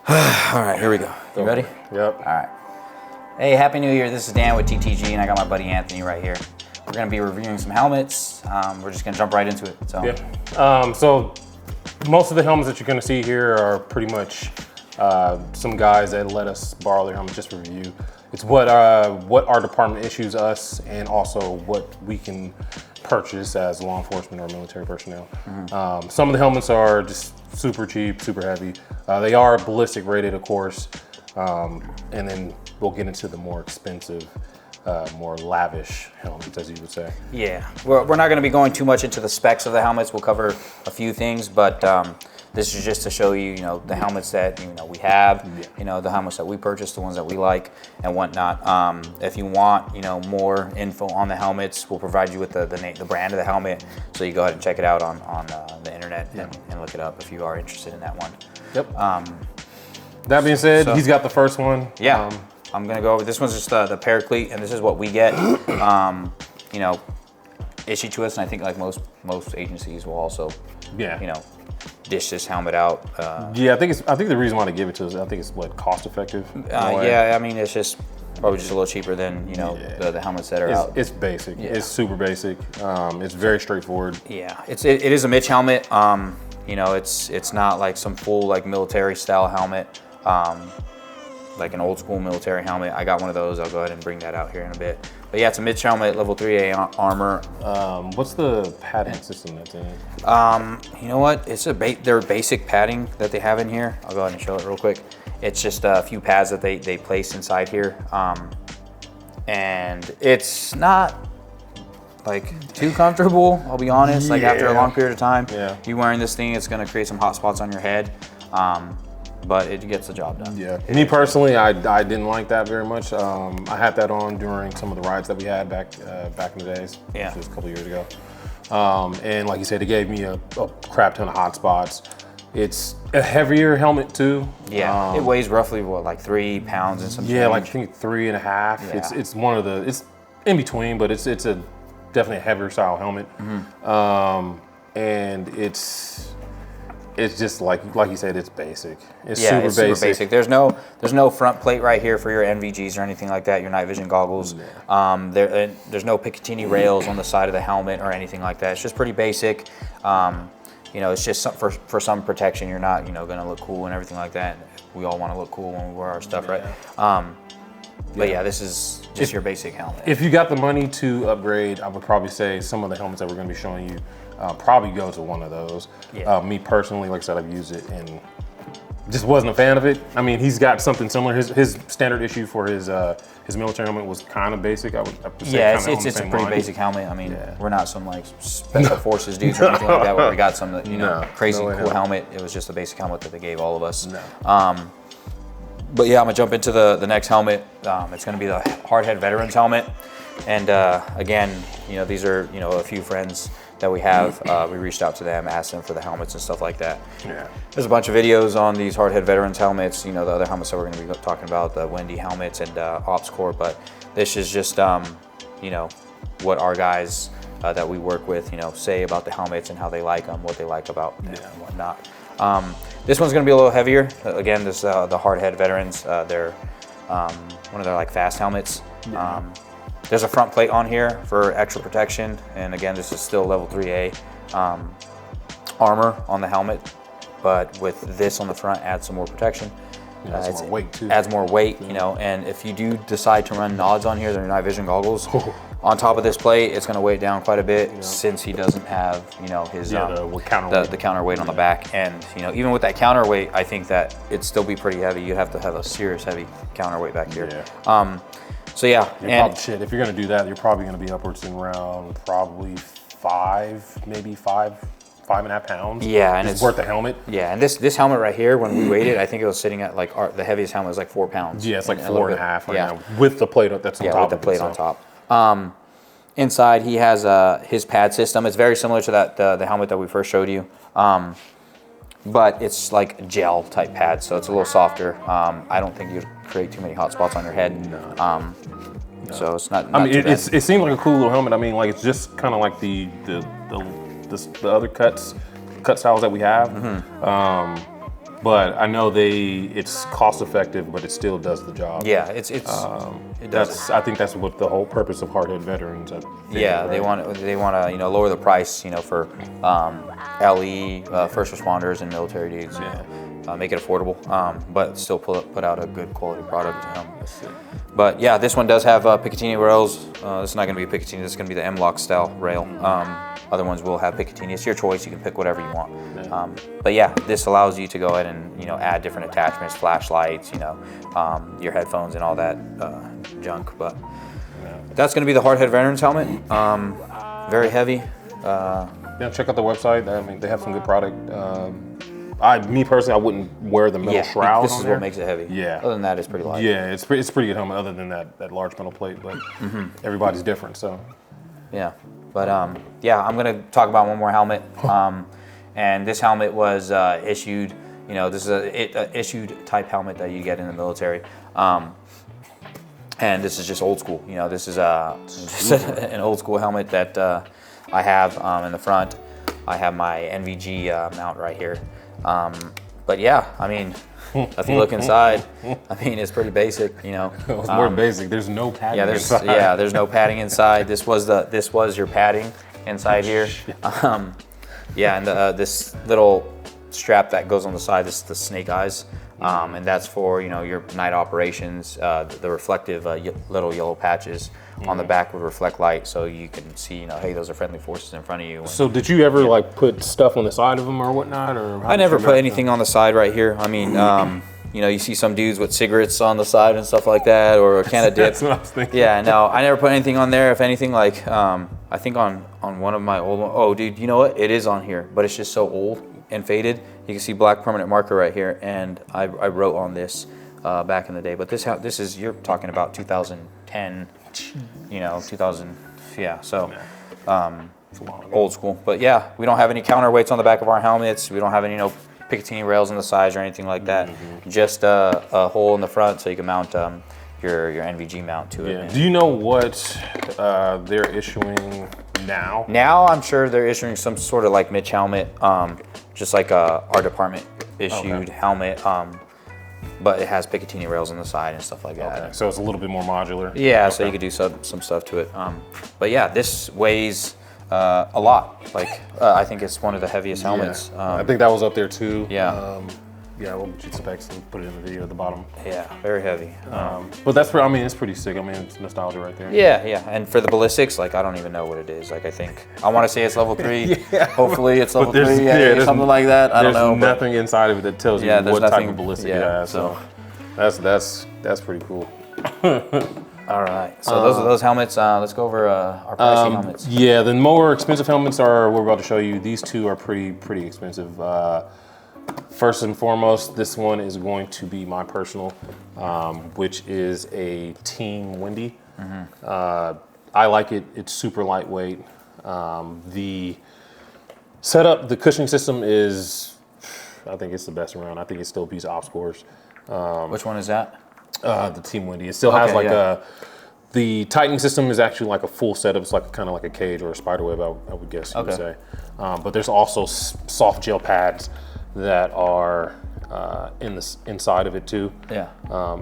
All right, here we go. You ready? Yep. All right. Hey, Happy New Year. This is Dan with TTG, and I got my buddy Anthony right here. We're going to be reviewing some helmets. We're just going to jump right into it. So. Yeah. So most of the helmets that you're going to see here are pretty much some guys that let us borrow their helmets just for review. It's what our department issues us, and also what we can purchase as law enforcement or military personnel. Some of the helmets are just super cheap, super heavy. They are ballistic rated, of course, and then we'll get into the more expensive, more lavish helmets, as you would say. Yeah, we're not going to be going too much into the specs of the helmets. We'll cover a few things, but this is just to show you, the helmets that we have, the helmets that we purchased, the ones that we like and whatnot. If you want, more info on the helmets, we'll provide you with the brand of the helmet, so you go ahead and check it out on the internet and look it up if you are interested in that one. Yep. That being said, he's got the first one. Yeah. I'm gonna go over, this one's just the Paraclete, and this is what we get, issued to us, and I think like most agencies will also, dish this helmet out. I think the reason why they give it to us, I think it's cost effective. Yeah, I mean, it's just probably just a little cheaper than the helmets that are out. It's basic. Yeah. It's super basic. It's very straightforward. Yeah, it is a Mitch helmet. It's not like some full military style helmet. Like an old school military helmet. I got one of those. I'll go ahead and bring that out here in a bit. But yeah, it's a Mitch helmet, level 3A armor. What's the padding system that's in it? You know what? It's their basic padding that they have in here. I'll go ahead and show it real quick. It's just a few pads that they place inside here. And it's not too comfortable, I'll be honest. After a long period of time, you wearing this thing, it's gonna create some hot spots on your head. But it gets the job done. Yeah. Me personally, I didn't like that very much. I had that on during some of the rides that we had back in the days. Yeah. Which was a couple years ago. And like you said, it gave me a crap ton of hot spots. It's a heavier helmet too. Yeah. It weighs roughly 3 pounds and some change. Yeah, I think 3.5. Yeah. It's one of the, it's in between, but it's definitely a heavier style helmet. And it's just like you said, it's basic. It's super basic. There's no front plate right here for your NVGs or anything like that, your night vision goggles. There's no Picatinny rails on the side of the helmet or anything like that. It's just pretty basic. It's just for some protection. You're not gonna look cool and everything like that. We all want to look cool when we wear our stuff, right? But yeah, this is just your basic helmet. If you got the money to upgrade, I would probably say some of the helmets that we're going to be showing you probably go to one of those. Yeah. Me personally, like I said, I've used it and just wasn't a fan of it. I mean, he's got something similar. His standard issue for his military helmet was kind of basic. I would say. Yeah, it's a pretty basic helmet. I mean, we're not some special forces dudes or anything like that where we got some crazy cool helmet. It was just a basic helmet that they gave all of us. But yeah, I'm gonna jump into the next helmet. It's gonna be the Hardhead Veterans helmet. And again, these are a few friends that we have. We reached out to them, asked them for the helmets and stuff like that. Yeah. There's a bunch of videos on these Hardhead Veterans helmets. The other helmets that we're gonna be talking about, the Wendy helmets and Ops Corps. But this is just what our guys that we work with say about the helmets and how they like them, what they like about them and whatnot. This one's gonna be a little heavier. Again, this the Hardhead Veterans. They're one of their fast helmets. There's a front plate on here for extra protection, and again, this is still level 3A armor on the helmet, but with this on the front, adds some more protection. Adds more weight too. Adds more weight, and if you do decide to run nods on here, they're night vision goggles. On top of this plate, it's going to weigh it down quite a bit since he doesn't have, his the counterweight on the back. And even with that counterweight, I think that it'd still be pretty heavy. You'd have to have a serious heavy counterweight back here. Yeah. So yeah, if you're going to do that, you're probably going to be upwards in around probably 5.5 pounds. Yeah, and it's worth the helmet. Yeah, and this helmet right here, when we weighed it, I think it was sitting at the heaviest helmet was 4 pounds. Yeah, it's 4.5 right now with the plate that's on top. Yeah, with the plate on top. Inside, he has his pad system. It's very similar to the helmet that we first showed you, but it's like gel type pad, so it's a little softer. I don't think you'd create too many hot spots on your head. No. So it's not. I mean, it seems like a cool little helmet. I mean, it's just kind of like the other cut styles that we have. but I know it's cost effective, but it still does the job. Yeah, it does. I think that's what the whole purpose of Hardhead Veterans. Yeah, right? they want to lower the price for LE first responders and military dudes. Make it affordable, but still put out a good quality product. But yeah, this one does have Picatinny rails. This is not going to be a Picatinny. This is going to be the M-LOK style rail. Other ones will have Picatinny. It's your choice. You can pick whatever you want. But yeah, this allows you to go ahead and add different attachments, flashlights, your headphones and all that junk. But that's going to be the Hardhead Veterans helmet. Very heavy. Check out the website. I mean, they have some good product. Me personally, I wouldn't wear the metal shroud. This is what makes it heavy. Yeah. Other than that, it's pretty light. Yeah, it's pretty good helmet. Other than that large metal plate, but everybody's different. So. Yeah, but yeah, I'm gonna talk about one more helmet. And this helmet was issued. This is a issued type helmet that you get in the military. And this is just old school. This is just an old school helmet that I have in the front. I have my NVG mount right here. But yeah, I mean, if you look inside, I mean, it's pretty basic, It's more basic. There's no padding inside. Yeah, there's no padding inside. This was your padding inside here. Yeah, and this little strap that goes on the side, this is the snake eyes. And that's for, your night operations. The reflective little yellow patches on the back would reflect light, so you can see, hey, those are friendly forces in front of you. So did you ever put stuff on the side of them or whatnot? Or I never put anything on the side right here. I mean, you see some dudes with cigarettes on the side and stuff like that, or a can of dip. That's what I was thinking. Yeah, no, I never put anything on there. If anything, I think on one of my old ones. Oh, dude, you know what? It is on here, but it's just so old and faded. You can see black permanent marker right here, and I wrote on this back in the day. But this is, you're talking about 2010, 2000, yeah. So old school. But yeah, we don't have any counterweights on the back of our helmets. We don't have any Picatinny rails on the sides or anything like that. Just a hole in the front so you can mount your NVG mount to it. Do you know what they're issuing now? Now I'm sure they're issuing some sort of Mitch helmet, just like our department issued helmet, but it has Picatinny rails on the side and stuff like that. Okay. So it's a little bit more modular. Yeah, so you could do some stuff to it. But yeah, this weighs a lot. I think it's one of the heaviest helmets. I think that was up there too. Yeah. We'll get specs and put it in the video at the bottom. Yeah, very heavy. But that's it's pretty sick. I mean, it's nostalgia right there. Yeah. And for the ballistics, I don't even know what it is. I want to say it's level 3. Hopefully it's level 3, something like that. I don't know. There's nothing inside of it that tells you what type of ballistic it has. So that's pretty cool. All right. So those are those helmets. Let's go over our pricey helmets. Yeah, the more expensive helmets we're about to show you. These two are pretty expensive. First and foremost, this one is going to be my personal, which is a Team Wendy. I like it. It's super lightweight. The setup, the cushioning system is, I think it's the best around. I think it still beats OpsCores. Which one is that? The Team Wendy. It still has the tightening system is actually like a full setup. It's kind of like a cage or a spider web, I would guess you would say. But there's also soft gel pads that are inside of it too. Yeah.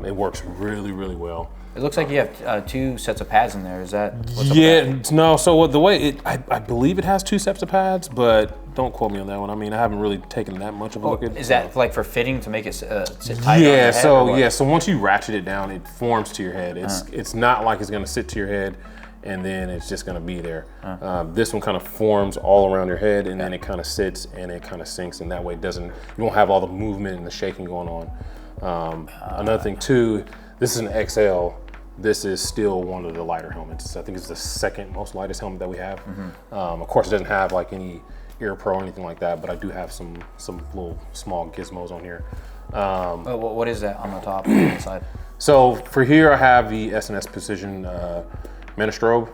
It works really, really well. It looks like you have 2 sets of pads in there. Is that what's up with that? No. So the way I believe it has 2 sets of pads, but don't quote me on that one. I mean, I haven't really taken that much of a look at it. Is that for fitting to make it sit tight on your head? So once you ratchet it down, it forms to your head. It's not like it's gonna sit to your head and then it's just gonna be there. This one kind of forms all around your head, and then it kind of sits and it kind of sinks, and that way you won't have all the movement and the shaking going on. Another thing too, this is an XL. This is still one of the lighter helmets. I think it's the second most lightest helmet that we have. Of course, it doesn't have any Ear Pro or anything like that, but I do have some little small gizmos on here. What is that on the top and the side? So for here, I have the S&S Precision Menistrobe.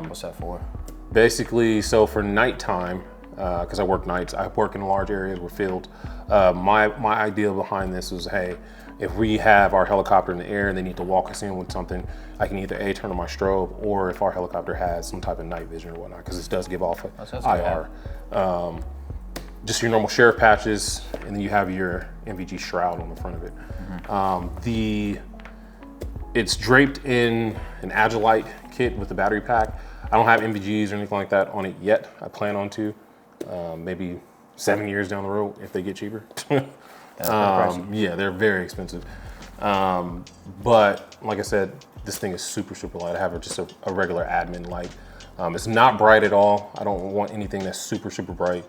What's that for? Basically, so for nighttime, because I work nights, I work in large areas with fields. My idea behind this was, hey, if we have our helicopter in the air and they need to walk us in with something, I can either turn on my strobe, or if our helicopter has some type of night vision or whatnot, because this does give off IR. just your normal sheriff patches, and then you have your MVG shroud on the front of it. It's draped in an Agilite kit with the battery pack. I don't have MVGs or anything like that on it yet. I plan on to, maybe 7 years down the road if they get cheaper. Yeah, they're very expensive. But like I said, this thing is super, super light. I have just a regular admin light. It's not bright at all. I don't want anything that's super, super bright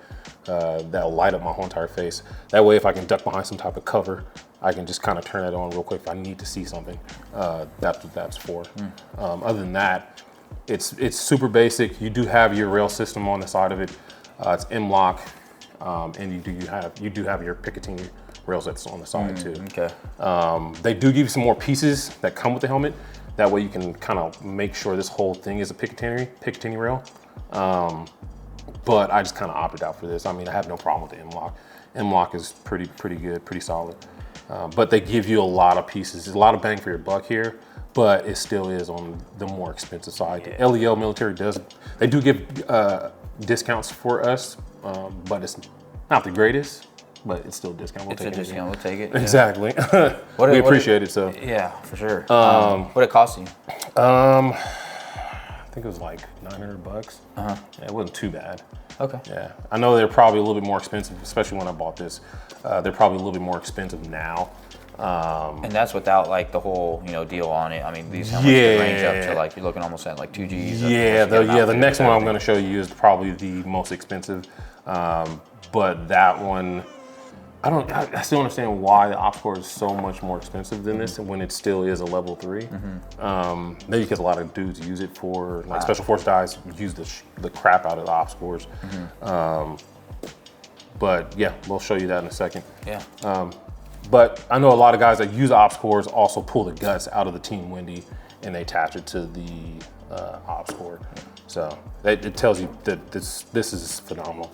that'll light up my whole entire face. That way, if I can duck behind some type of cover, I can just kind of turn it on real quick if I need to see something. That's what that's for. Other than that, it's super basic. You do have your rail system on the side of it. It's M-LOK, and you do have your Picatinny rails that's on the side too. Okay. They do give you some more pieces that come with the helmet. That way you can kind of make sure this whole thing is a Picatinny rail. But I just kind of opted out for this. I mean, I have no problem with the M-LOK. M-LOK is pretty good, pretty solid. But they give you a lot of pieces. There's a lot of bang for your buck here, but it still is on the more expensive side. The LEL military they do give discounts for us, but it's not the greatest, but it's still a discount. We'll It's a discount. We'll take it. Yeah. Exactly. We appreciate it, so. Yeah, for sure. What it cost you? I think it was like $900. Yeah, it wasn't too bad. Okay. Yeah, I know they're probably a little bit more expensive, especially when I bought this. They're probably a little bit more expensive now. And that's without like the whole deal on it. I mean, these helmets can range up to like you're looking almost at like 2 Gs. The next one I'm going to show you is probably the most expensive. But that one, I still understand why the OpsCore is so much more expensive than this, when it still is a level 3. Maybe because a lot of dudes use it for like special force guys use the crap out of the OpsCores. But yeah, we'll show you that in a second. Yeah. But I know a lot of guys that use OpsCores also pull the guts out of the Team Wendy and they attach it to the OpsCore. So it tells you that this is phenomenal.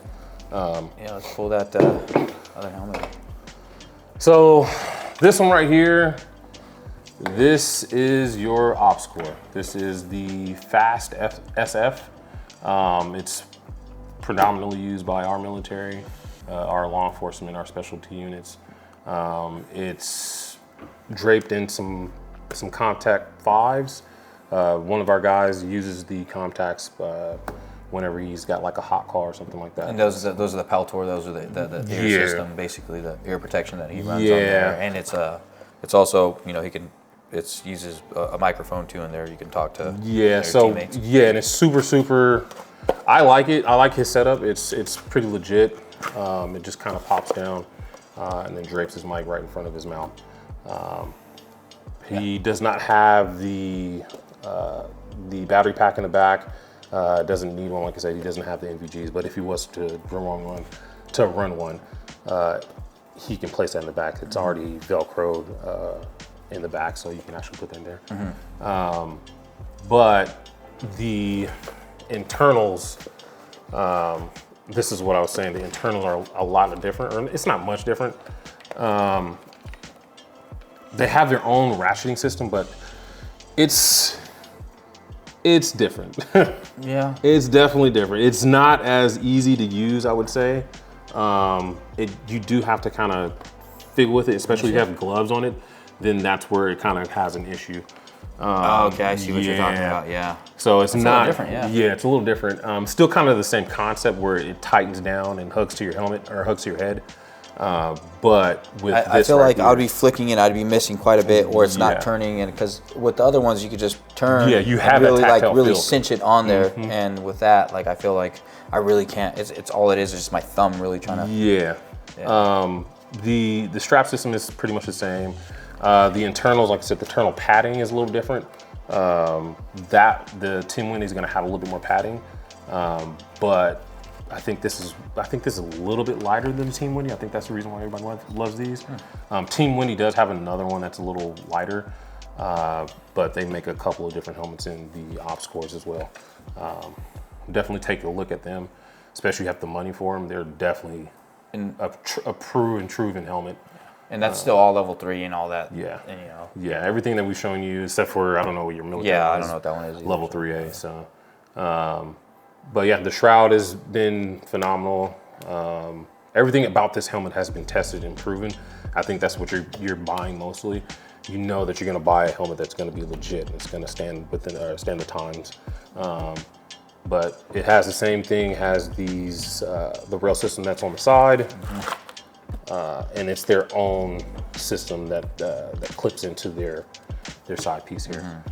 Yeah, let's pull that other helmet. So this one right here, this is your OpsCore. This is the Fast SF. It's predominantly used by our military, our law enforcement, our specialty units. It's draped in some Contact 5s. One of our guys uses the Contacts whenever he's got like a hot car or something like that. And those are the Peltor. Those are the ear system, basically the ear protection that he runs on there. And it's also it uses a microphone too in there. You can talk to your teammates. And it's super. I like it. I like his setup. It's pretty legit. It just kind of pops down and then drapes his mic right in front of his mouth. He does not have the battery pack in the back. Doesn't need one, like I said. He doesn't have the NVGs, but if he was to run one, he can place that in the back. It's already Velcroed in the back, so you can actually put that in there. But the internals, this is what I was saying. The internals are a lot different, or it's not much different. They have their own ratcheting system, but it's different. Yeah. It's definitely different. It's not as easy to use, I would say. You do have to kind of fiddle with it, especially if you have gloves on it, then that's where it kind of has an issue. Okay, I see what you're talking about, yeah. So it's not, different, yeah. Yeah, it's a little different. Still kind of the same concept where it tightens down and hugs to your helmet or hugs to your head. But with this I feel right like here, I would be flicking it, I'd be missing quite a bit, or it's not turning, and because with the other ones you could just turn, you have really that tactile really feel. cinch it on there, and with that, like I feel like I really can't. It's all it is just my thumb really trying to. Yeah. The strap system is pretty much the same. The internals, like I said, the internal padding is a little different. The Team Wendy is going to have a little bit more padding, but I think this is a little bit lighter than the Team Wendy. I think that's the reason why everybody loves these. Team Wendy does have another one that's a little lighter, but they make a couple of different helmets in the OpsCores as well. Definitely take a look at them, especially if you have the money for them. They're definitely a proven helmet. And that's still all level 3 and all that. Yeah. And, Yeah, everything that we've shown you, except for, I don't know what your military is. I don't know what that one is either. Level 3A, so. But yeah, the shroud has been phenomenal. everything about this helmet has been tested and proven. I think that's what you're buying mostly. You know that you're gonna buy a helmet that's gonna be legit and it's gonna stand stand the times. But it has the same thing, has these, the rail system that's on the side, and it's their own system that clips into their side piece here.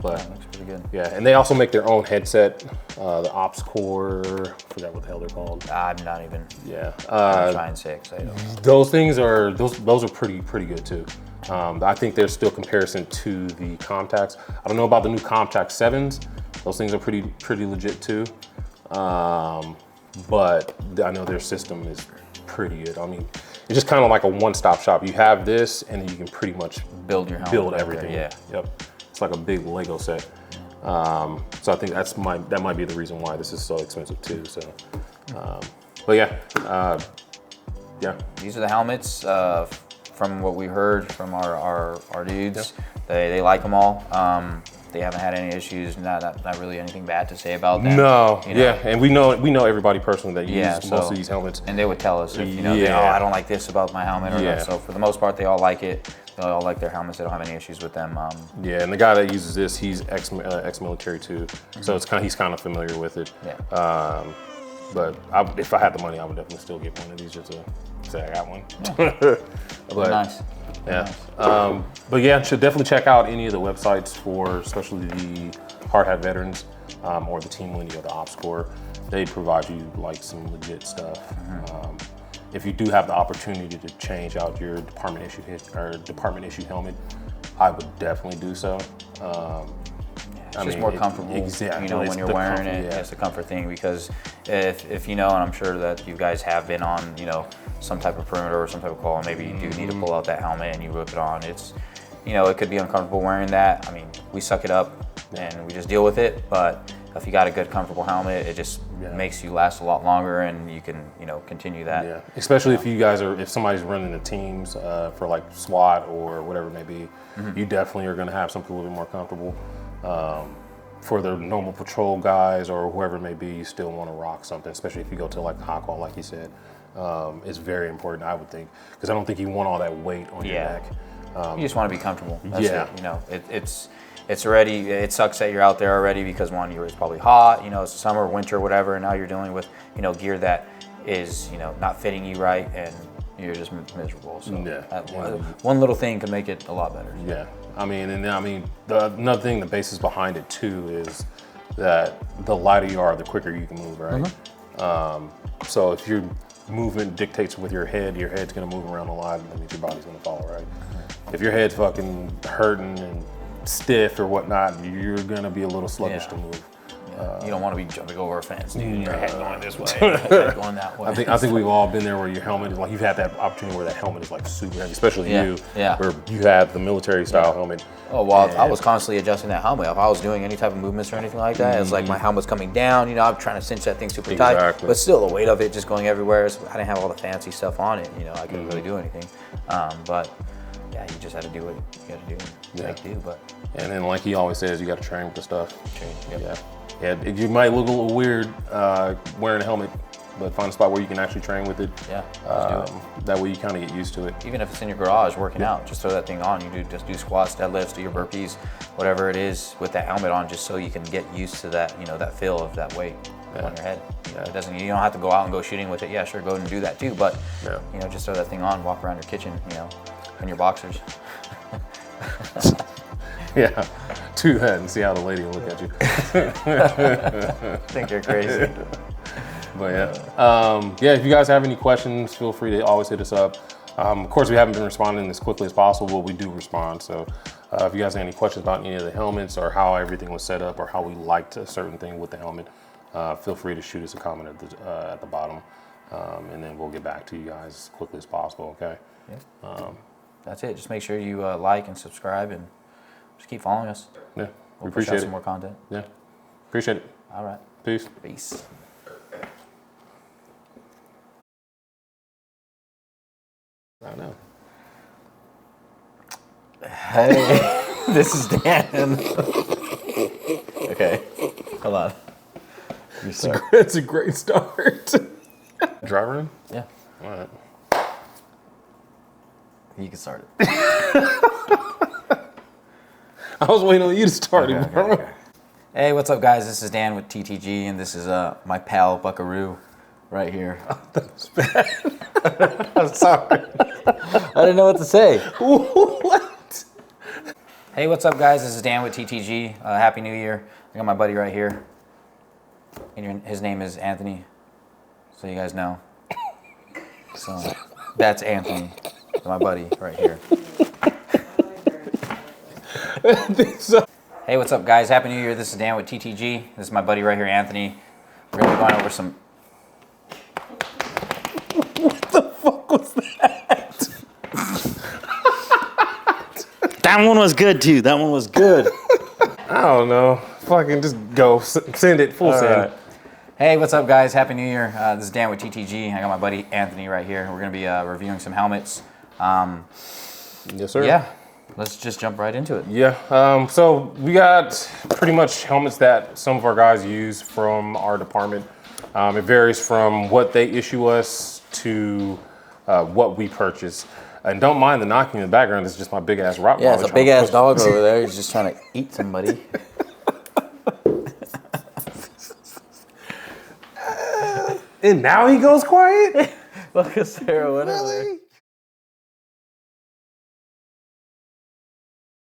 But That looks pretty good. yeah, and they also make their own headset, the Ops Core, forgot what the hell they're called. I'm not even Yeah, gonna try and say it 'cause I don't. those things are those are pretty good too. I think there's still comparison to the Comtacs. I don't know about the new Comtac 7s. Those things are pretty legit too. But I know their system is pretty good. I mean, it's just kind of like a one-stop shop. You have this, and you can pretty much Build your helmet build right everything. there, yeah. Yep. It's like a big Lego set. So I think that might be the reason why this is so expensive too. So, but yeah, yeah. These are the helmets. From what we heard from our dudes, they like them all. They haven't had any issues. Not really anything bad to say about them. No, you know? yeah, and we know everybody personally that Yeah, uses most so- of these helmets. And they would tell us if Yeah. oh, I don't like this about my helmet. Or Yeah. that. So for the most part, they all like it. They all like their helmets. They don't have any issues with them. Yeah, and the guy that uses this, he's ex-military too, so he's kind of familiar with it. Yeah. But if I had the money, I would definitely still get one of these just to say I got one. But Nice. yeah, but yeah, should definitely check out any of the websites for, especially the Hard Hat Veterans or the Team Wendy or the Ops Corps. They provide you like some legit stuff. If you do have the opportunity to change out your department issue helmet, I would definitely do so. It's just more comfortable, exactly. you know, It's when you're the wearing comfort, it. yeah. It's a comfort thing because if you know, and I'm sure that you guys have been on, you know, some type of perimeter or some type of call, and maybe you do need to pull out that helmet and you whip it on. It's, you know, it could be uncomfortable wearing that. I mean, we suck it up and we just deal with it. But if you got a good, comfortable helmet, it just makes you last a lot longer, and you can, you know, continue that. Yeah, especially if somebody's running the teams for like SWAT or whatever it may be, you definitely are going to have some people a little bit more comfortable. For the normal patrol guys or whoever it may be, you still want to rock something, especially if you go to like the hot call, like you said. It's very important, I would think, because I don't think you want all that weight on your neck. You just want to be comfortable. That's Yeah. it. You know, it's already, it sucks that you're out there already because one, it's probably hot, you know, it's summer, winter, whatever, and now you're dealing with, you know, gear that is, you know, not fitting you right, and you're just miserable. So one little thing could make it a lot better. Yeah, another thing, the basis behind it too is that the lighter you are, the quicker you can move, right? So if your movement dictates with your head's gonna move around a lot, and that means your body's gonna follow, right? If your head's fucking hurting and stiff or whatnot, you're gonna be a little sluggish to move. You don't want to be jumping over a fence, dude. Your head going this way, your head going that way. I think we've all been there where your helmet is like, you've had that opportunity where that helmet is like super heavy, especially you, where you have the military style helmet. Oh, well, I was constantly adjusting that helmet. If I was doing any type of movements or anything like that, it's like my helmet's coming down, you know, I'm trying to cinch that thing super tight, but still the weight of it just going everywhere. So I didn't have all the fancy stuff on it, you know, I couldn't really do anything. But yeah, you just had to do what you got to do, make do, but. And then like he always says, you got to train with the stuff. Yeah, you might look a little weird wearing a helmet, but find a spot where you can actually train with it. Yeah, just do it. That way you kind of get used to it. Even if it's in your garage working out, just throw that thing on. You just do squats, deadlifts, do your burpees, whatever it is with that helmet on, just so you can get used to that, you know, that feel of that weight on your head. It doesn't. You don't have to go out and go shooting with it. Yeah, sure, go ahead and do that too. But you know, just throw that thing on, walk around your kitchen, you know, in your boxers. Yeah, do that and see how the lady will look at you. I think you're crazy. But yeah, if you guys have any questions, feel free to always hit us up. Of course, we haven't been responding as quickly as possible, but we do respond. So if you guys have any questions about any of the helmets or how everything was set up or how we liked a certain thing with the helmet, feel free to shoot us a comment at the bottom, and then we'll get back to you guys as quickly as possible, okay? Yeah. That's it. Just make sure you like and subscribe and just keep following us. Yeah, We'll appreciate push out it. some more content. Yeah, appreciate it. All right. Peace. Peace. I don't know. Hey, this is Dan. Okay, hold on. It's a great start. Driver in? Yeah. All right. You can start it. I was waiting on you to start it, bro. Okay. Hey, what's up, guys? This is Dan with TTG, and this is my pal Buckaroo right here. I'm sorry. I didn't know what to say. What? Hey, what's up, guys? This is Dan with TTG. Happy New Year. I got my buddy right here. And his name is Anthony, so you guys know. So that's Anthony, my buddy right here. Hey, what's up, guys? Happy New Year. This is Dan with TTG. This is my buddy right here, Anthony. We're going to be going over some... What the fuck was that? That one was good too. That one was good. I don't know. Fucking just go. Send it. Full send. right. Hey, what's up, guys? Happy New Year. This is Dan with TTG. I got my buddy Anthony right here. We're going to be reviewing some helmets. Yes, sir. Yeah, let's just jump right into it. Yeah. So we got pretty much helmets that some of our guys use from our department. It varies from what they issue us to what we purchase. And don't mind the knocking in the background. It's just my big ass Rottweiler. Yeah, it's a big ass dog over there. He's just trying to eat somebody. And now he goes quiet? Look at Sarah. Whatever. Really?